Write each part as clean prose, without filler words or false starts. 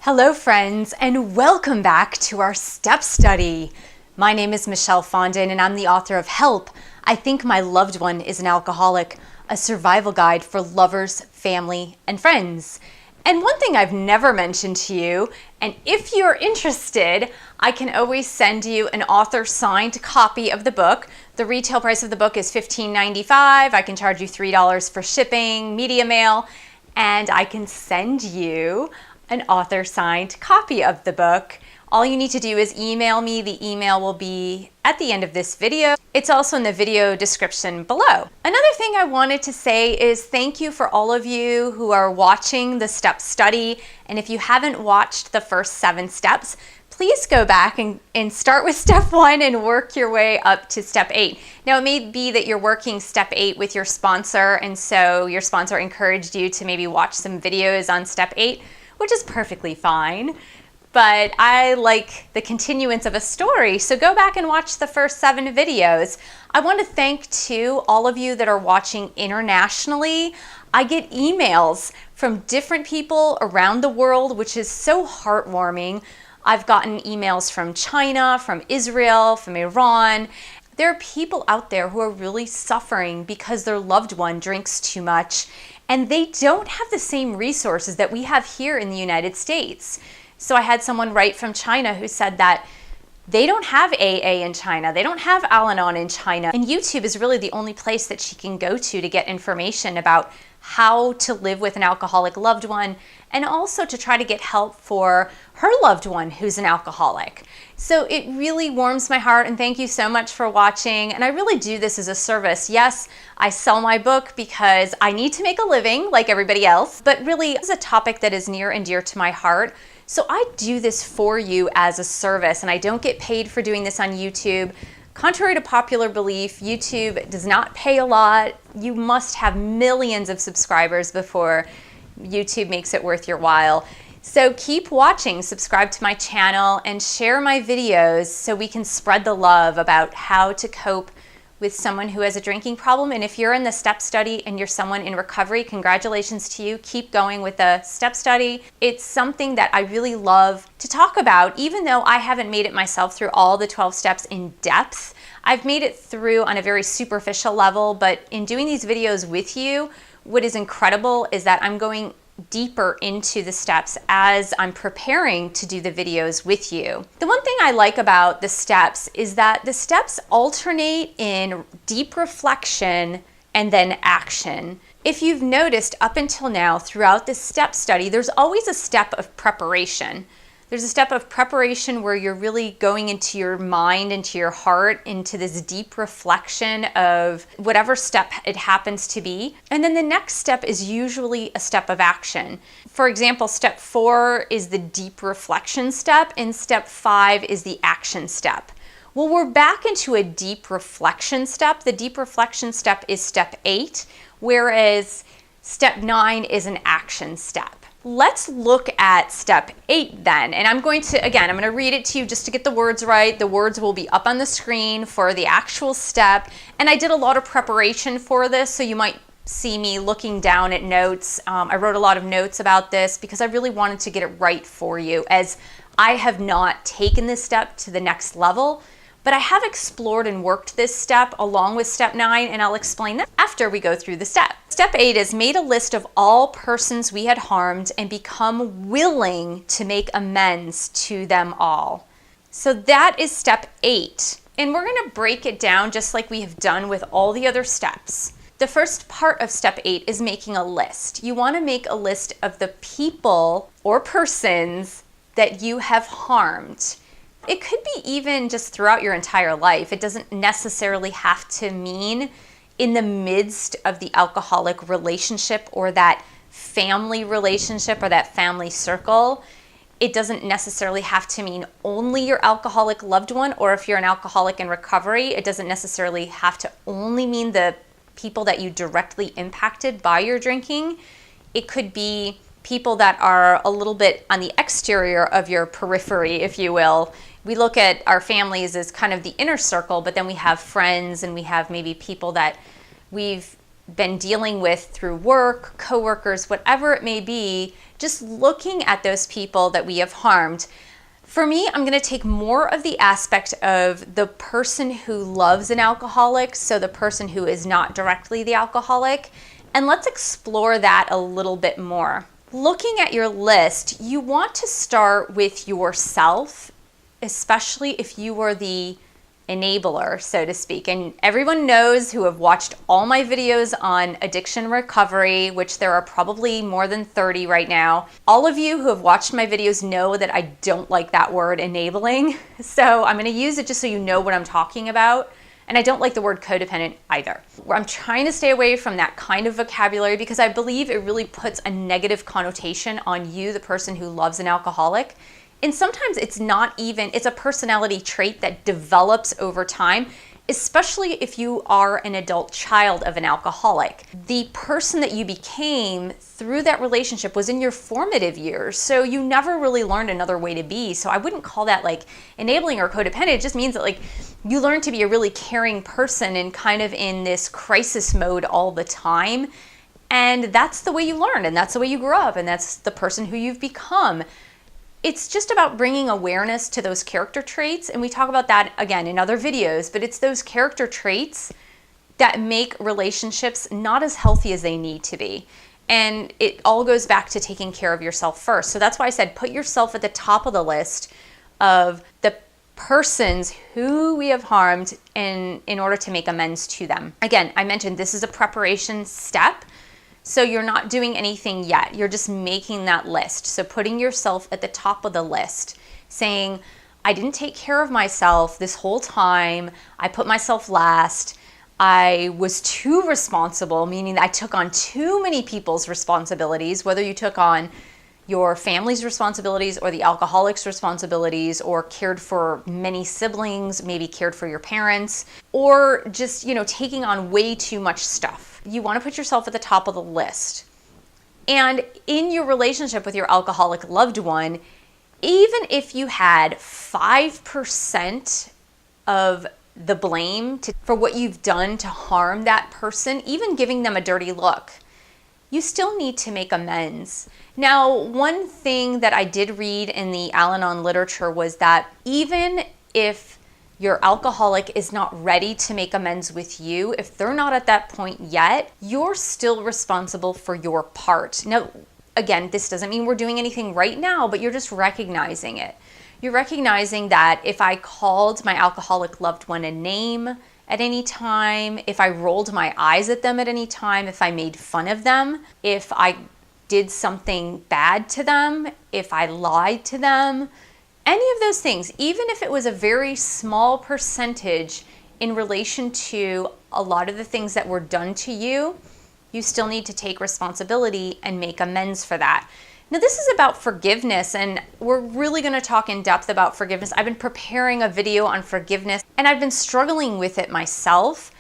Hello friends, and welcome back to our step study. My name is Michelle Fondin and I'm the author of Help, I Think My Loved One is an Alcoholic, a survival guide for lovers, family, and friends. And one thing I've never mentioned to you, and if you're interested, I can always send you an author-signed copy of the book. The retail price of the book is $15.95. I can charge you $3 for shipping, media mail, and I can send you an author-signed copy of the book. All you need to do is email me. The email will be at the end of this video. It's also in the video description below. Another thing I wanted to say is thank you for all of you who are watching the step study. And if you haven't watched the first 7 steps, please go back and start with step 1 and work your way up to step 8. Now, it may be that you're working step 8 with your sponsor, and so your sponsor encouraged you to maybe watch some videos on step 8, which is perfectly fine. But I like the continuance of a story, so go back and watch the first 7 videos. I want to thank too all of you that are watching internationally. I get emails from different people around the world, which is so heartwarming. I've gotten emails from China, from Israel, from Iran. There are people out there who are really suffering because their loved one drinks too much and they don't have the same resources that we have here in the United States. So I had someone write from China who said that they don't have AA in China, they don't have Al-Anon in China, and YouTube is really the only place that she can go to get information about how to live with an alcoholic loved one and also to try to get help for her loved one who's an alcoholic. So it really warms my heart, and thank you so much for watching. And I really do this as a service. Yes, I sell my book because I need to make a living like everybody else, but really it's a topic that is near and dear to my heart. So I do this for you as a service, and I don't get paid for doing this on YouTube. Contrary to popular belief, YouTube does not pay a lot. You must have millions of subscribers before YouTube makes it worth your while. So keep watching, subscribe to my channel, and share my videos so we can spread the love about how to cope with someone who has a drinking problem. And if you're in the step study and you're someone in recovery, congratulations to you. Keep going with the step study. It's something that I really love to talk about, even though I haven't made it myself through all the 12 steps in depth. I've made it through on a very superficial level, but in doing these videos with you, what is incredible is that I'm going deeper into the steps as I'm preparing to do the videos with you. The one thing I like about the steps is that the steps alternate in deep reflection and then action. If you've noticed up until now throughout this step study, there's always a step of preparation. There's a step of preparation where you're really going into your mind, into your heart, into this deep reflection of whatever step it happens to be. And then the next step is usually a step of action. For example, step 4 is the deep reflection step, and step 5 is the action step. Well, we're back into a deep reflection step. The deep reflection step is step 8, whereas step 9 is an action step. Let's look at step 8 then. And I'm going to read it to you just to get the words right. The words will be up on the screen for the actual step. And I did a lot of preparation for this, so you might see me looking down at notes. I wrote a lot of notes about this because I really wanted to get it right for you, as I have not taken this step to the next level, but I have explored and worked this step along with step 9, and I'll explain that after we go through the step. Step 8 is made a list of all persons we had harmed and become willing to make amends to them all. So that is step 8. And we're going to break it down just like we have done with all the other steps. The first part of step 8 is making a list. You want to make a list of the people or persons that you have harmed. It could be even just throughout your entire life. It doesn't necessarily have to mean in the midst of the alcoholic relationship or that family relationship or that family circle. It doesn't necessarily have to mean only your alcoholic loved one, or if you're an alcoholic in recovery, it doesn't necessarily have to only mean the people that you directly impacted by your drinking. It could be people that are a little bit on the exterior of your periphery, if you will. We look at our families as kind of the inner circle, but then we have friends and we have maybe people that we've been dealing with through work, coworkers, whatever it may be, just looking at those people that we have harmed. For me, I'm going to take more of the aspect of the person who loves an alcoholic, so the person who is not directly the alcoholic, and let's explore that a little bit more. Looking at your list, you want to start with yourself, especially if you were the enabler, so to speak. And everyone knows who have watched all my videos on addiction recovery, which there are probably more than 30 right now. All of you who have watched my videos know that I don't like that word enabling. So I'm going to use it just so you know what I'm talking about. And I don't like the word codependent either. I'm trying to stay away from that kind of vocabulary because I believe it really puts a negative connotation on you, the person who loves an alcoholic. And sometimes it's a personality trait that develops over time, especially if you are an adult child of an alcoholic. The person that you became through that relationship was in your formative years, so you never really learned another way to be. So I wouldn't call that like enabling or codependent. It just means that like you learn to be a really caring person and kind of in this crisis mode all the time. And that's the way you learn, and that's the way you grew up, and that's the person who you've become. It's just about bringing awareness to those character traits, and we talk about that again in other videos, but it's those character traits that make relationships not as healthy as they need to be. And it all goes back to taking care of yourself first. So that's why I said put yourself at the top of the list of the persons who we have harmed in order to make amends to them. Again, I mentioned this is a preparation step. So you're not doing anything yet. You're just making that list. So putting yourself at the top of the list, saying, I didn't take care of myself this whole time. I put myself last. I was too responsible, meaning that I took on too many people's responsibilities, whether you took on your family's responsibilities or the alcoholic's responsibilities, or cared for many siblings, maybe cared for your parents, or just, taking on way too much stuff. You want to put yourself at the top of the list. And in your relationship with your alcoholic loved one, even if you had 5% of the blame for what you've done to harm that person, even giving them a dirty look, you still need to make amends. Now, one thing that I did read in the Al-Anon literature was that even if your alcoholic is not ready to make amends with you, if they're not at that point yet, you're still responsible for your part. Now, again, this doesn't mean we're doing anything right now, but you're just recognizing it. You're recognizing that if I called my alcoholic loved one a name at any time, if I rolled my eyes at them at any time, if I made fun of them, if I did something bad to them, if I lied to them, any of those things, even if it was a very small percentage in relation to a lot of the things that were done to you, you still need to take responsibility and make amends for that. Now, this is about forgiveness, and we're really going to talk in depth about forgiveness. I've been preparing a video on forgiveness, and I've been struggling with it myself.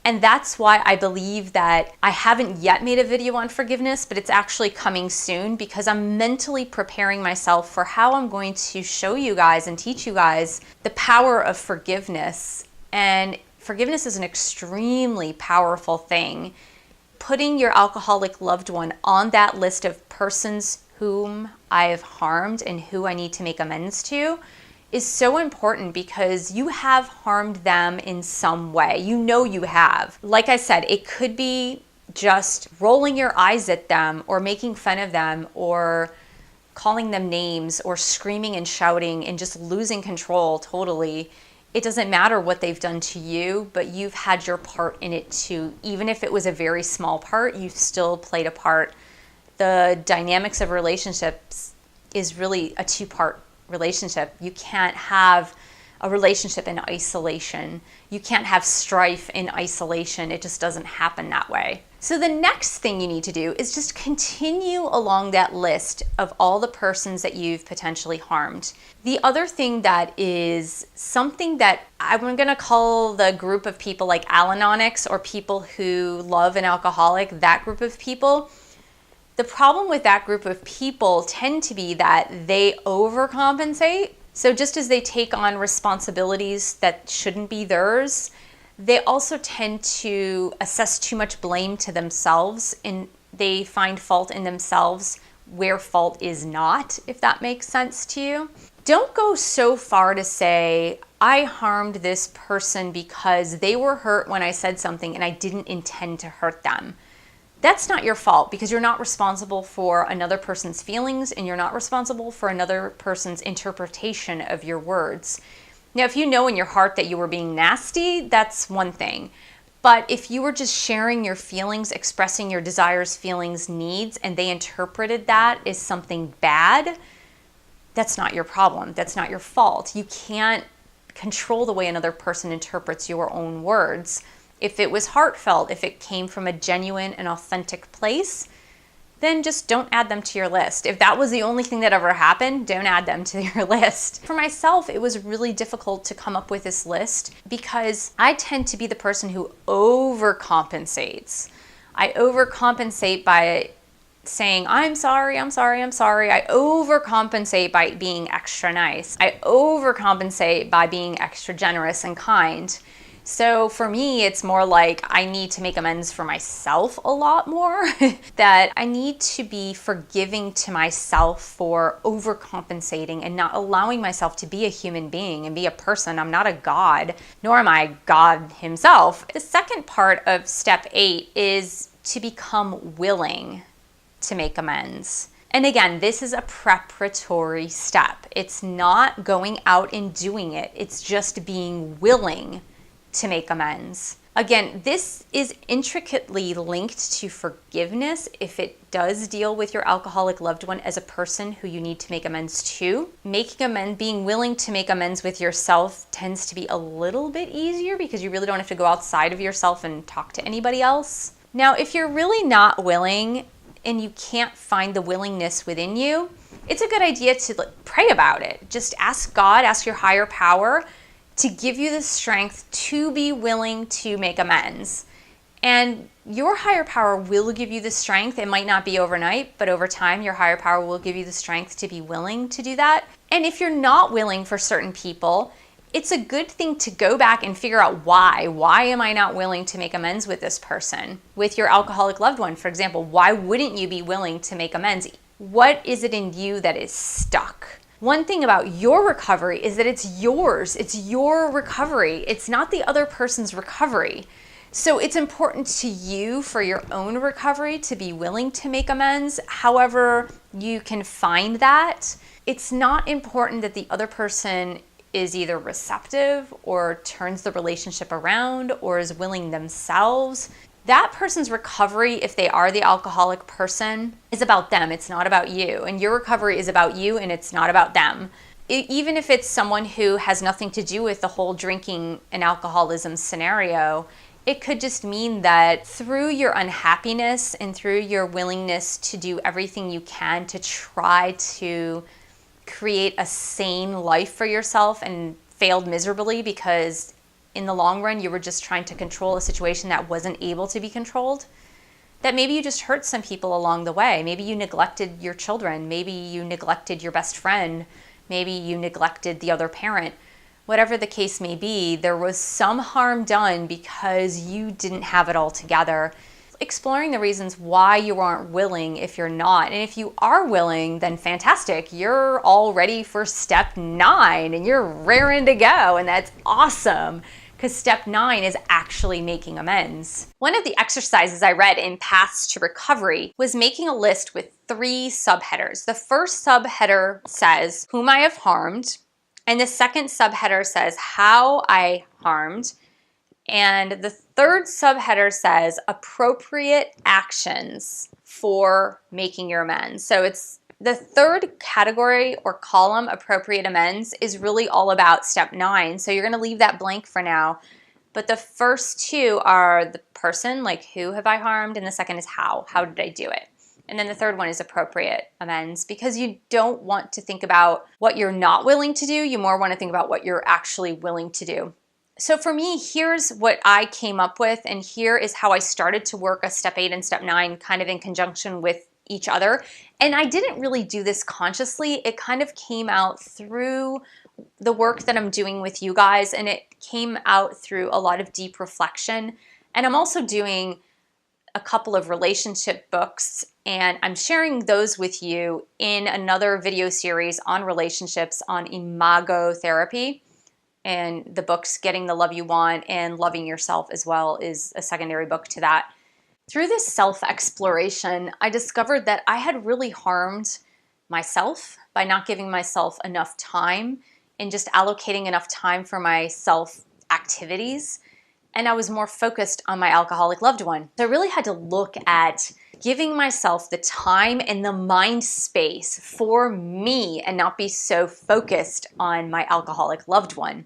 And that's why I believe that I haven't yet made a video on forgiveness, but it's actually coming soon because I'm mentally preparing myself for how I'm going to show you guys and teach you guys the power of forgiveness. And forgiveness is an extremely powerful thing. Putting your alcoholic loved one on that list of persons whom I have harmed and who I need to make amends to is so important because you have harmed them in some way. You have. Like I said, it could be just rolling your eyes at them or making fun of them or calling them names or screaming and shouting and just losing control totally. It doesn't matter what they've done to you, but you've had your part in it too. Even if it was a very small part, you've still played a part. The dynamics of relationships is really a two-part relationship. You can't have a relationship in isolation. You can't have strife in isolation. It just doesn't happen that way. So the next thing you need to do is just continue along that list of all the persons that you've potentially harmed. The other thing that is something that I'm going to call the group of people like Al-Anonics or people who love an alcoholic, that group of people. The problem with that group of people tend to be that they overcompensate. So just as they take on responsibilities that shouldn't be theirs, They also tend to assess too much blame to themselves, and they find fault in themselves where fault is not, if that makes sense to you. Don't go so far to say, I harmed this person because they were hurt when I said something and I didn't intend to hurt them. That's not your fault, because you're not responsible for another person's feelings and you're not responsible for another person's interpretation of your words. Now, if you know in your heart that you were being nasty, that's one thing. But if you were just sharing your feelings, expressing your desires, feelings, needs, and they interpreted that as something bad, that's not your problem. That's not your fault. You can't control the way another person interprets your own words. If it was heartfelt, if it came from a genuine and authentic place, then just don't add them to your list. If that was the only thing that ever happened, don't add them to your list. For myself, it was really difficult to come up with this list because I tend to be the person who overcompensates. I overcompensate by saying, I'm sorry, I'm sorry, I'm sorry. I overcompensate by being extra nice. I overcompensate by being extra generous and kind. So for me, it's more like I need to make amends for myself a lot more, that I need to be forgiving to myself for overcompensating and not allowing myself to be a human being and be a person. I'm not a God, nor am I God himself. The second part of step 8 is to become willing to make amends. And again, this is a preparatory step. It's not going out and doing it. It's just being willing to make amends. Again, this is intricately linked to forgiveness if it does deal with your alcoholic loved one as a person who you need to make amends to. Making amends, being willing to make amends with yourself tends to be a little bit easier because you really don't have to go outside of yourself and talk to anybody else. Now, if you're really not willing and you can't find the willingness within you, it's a good idea to pray about it. Just ask God, ask your higher power to give you the strength to be willing to make amends. And your higher power will give you the strength. It might not be overnight, but over time, your higher power will give you the strength to be willing to do that. And if you're not willing for certain people, it's a good thing to go back and figure out why. Why am I not willing to make amends with this person? With your alcoholic loved one, for example, why wouldn't you be willing to make amends? What is it in you that is stuck? One thing about your recovery is that it's yours. It's your recovery. It's not the other person's recovery. So it's important to you for your own recovery to be willing to make amends. However, you can find that. It's not important that the other person is either receptive or turns the relationship around or is willing themselves. That person's recovery, if they are the alcoholic person, is about them. It's not about you. And your recovery is about you and it's not about them. Even if it's someone who has nothing to do with the whole drinking and alcoholism scenario, it could just mean that through your unhappiness and through your willingness to do everything you can to try to create a sane life for yourself and failed miserably because in the long run you were just trying to control a situation that wasn't able to be controlled, that maybe you just hurt some people along the way. Maybe you neglected your children. Maybe you neglected your best friend. Maybe you neglected the other parent. Whatever the case may be, there was some harm done because you didn't have it all together. Exploring the reasons why you aren't willing if you're not. And if you are willing, then fantastic. You're all ready for step 9 and you're raring to go. And that's awesome because step 9 is actually making amends. One of the exercises I read in Paths to Recovery was making a list with 3 subheaders. The first subheader says whom I have harmed. And the second subheader says how I harmed. And the third subheader says appropriate actions for making your amends. So it's the third category or column, appropriate amends, is really all about step 9. So you're going to leave that blank for now. But the first 2 are the person, like who have I harmed? And the second is how. How did I do it? And then the third one is appropriate amends, because you don't want to think about what you're not willing to do. You more want to think about what you're actually willing to do. So for me, here's what I came up with, and here is how I started to work a step 8 and step 9 kind of in conjunction with each other. And I didn't really do this consciously. It kind of came out through the work that I'm doing with you guys, and it came out through a lot of deep reflection. And I'm also doing a couple of relationship books, and I'm sharing those with you in another video series on relationships on imago therapy. And the books Getting the Love You Want and Loving Yourself as well is a secondary book to that. Through this self-exploration, I discovered that I had really harmed myself by not giving myself enough time and just allocating enough time for my self activities. And I was more focused on my alcoholic loved one. So I really had to look at giving myself the time and the mind space for me and not be so focused on my alcoholic loved one.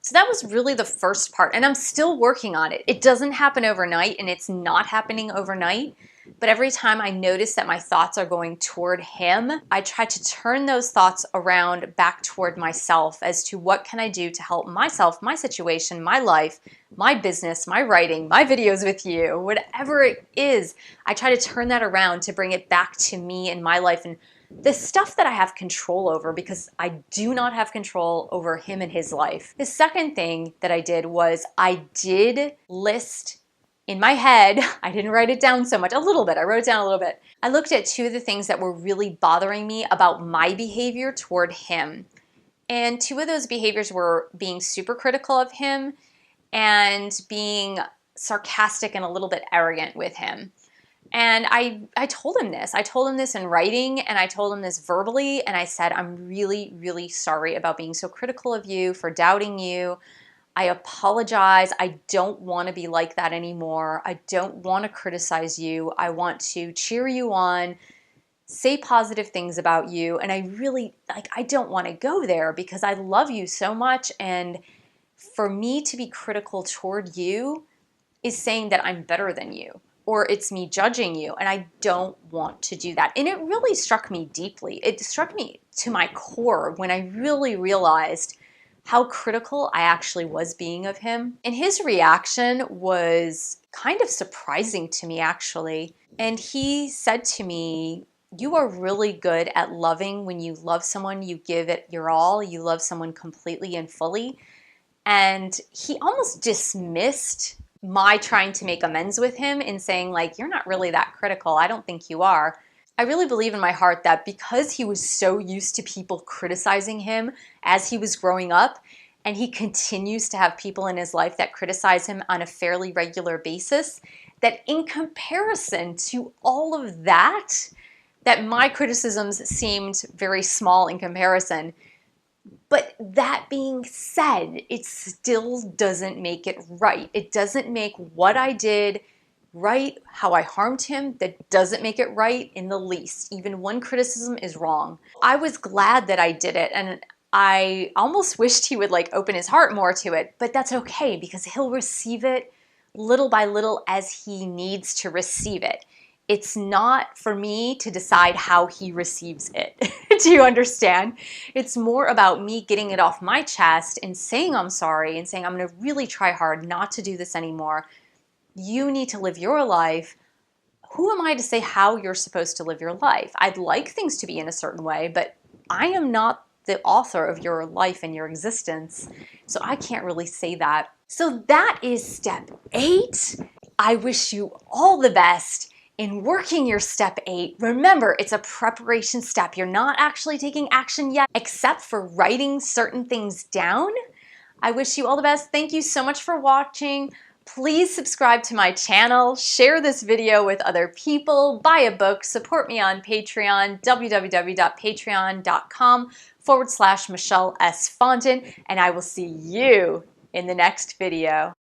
So that was really the first part, and I'm still working on it. It doesn't happen overnight, and it's not happening overnight. But every time I notice that my thoughts are going toward him, I try to turn those thoughts around back toward myself as to what can I do to help myself, my situation, my life, my business, my writing, my videos with you, whatever it is. I try to turn that around to bring it back to me and my life and the stuff that I have control over, because I do not have control over him and his life. The second thing that I did was I did list in my head, I didn't write it down so much, a little bit, I wrote it down a little bit. I looked at two of the things that were really bothering me about my behavior toward him. And two of those behaviors were being super critical of him and being sarcastic and a little bit arrogant with him. And I told him this. I told him this in writing, and I told him this verbally, and I said, I'm really, really sorry about being so critical of you, for doubting you. I apologize. I don't want to be like that anymore. I don't want to criticize you. I want to cheer you on, say positive things about you. And I really, I don't want to go there because I love you so much. And for me to be critical toward you is saying that I'm better than you, or it's me judging you. And I don't want to do that. And it really struck me deeply. It struck me to my core when I really realized how critical I actually was being of him. And his reaction was kind of surprising to me, actually. And he said to me, you are really good at loving. When you love someone, you give it your all. You love someone completely and fully. And he almost dismissed my trying to make amends with him in saying, like, you're not really that critical. I don't think you are. I really believe in my heart that because he was so used to people criticizing him as he was growing up, and he continues to have people in his life that criticize him on a fairly regular basis, that in comparison to all of that, that my criticisms seemed very small in comparison. But that being said, it still doesn't make it right. It doesn't make what I did right, how I harmed him. That doesn't make it right in the least. Even one criticism is wrong. I was glad that I did it, and I almost wished he would like open his heart more to it, but that's okay because he'll receive it little by little as he needs to receive it. It's not for me to decide how he receives it. Do you understand? It's more about me getting it off my chest and saying I'm sorry and saying I'm going to really try hard not to do this anymore. You need to live your life. Who am I to say how you're supposed to live your life? I'd like things to be in a certain way, but I am not the author of your life and your existence, so I can't really say that. So that is step 8. I wish you all the best in working your step 8. Remember, it's a preparation step. You're not actually taking action yet, except for writing certain things down. I wish you all the best. Thank you so much for watching. Please subscribe to my channel, share this video with other people, buy a book, support me on Patreon, www.patreon.com/Michelle S. Fondin, and I will see you in the next video.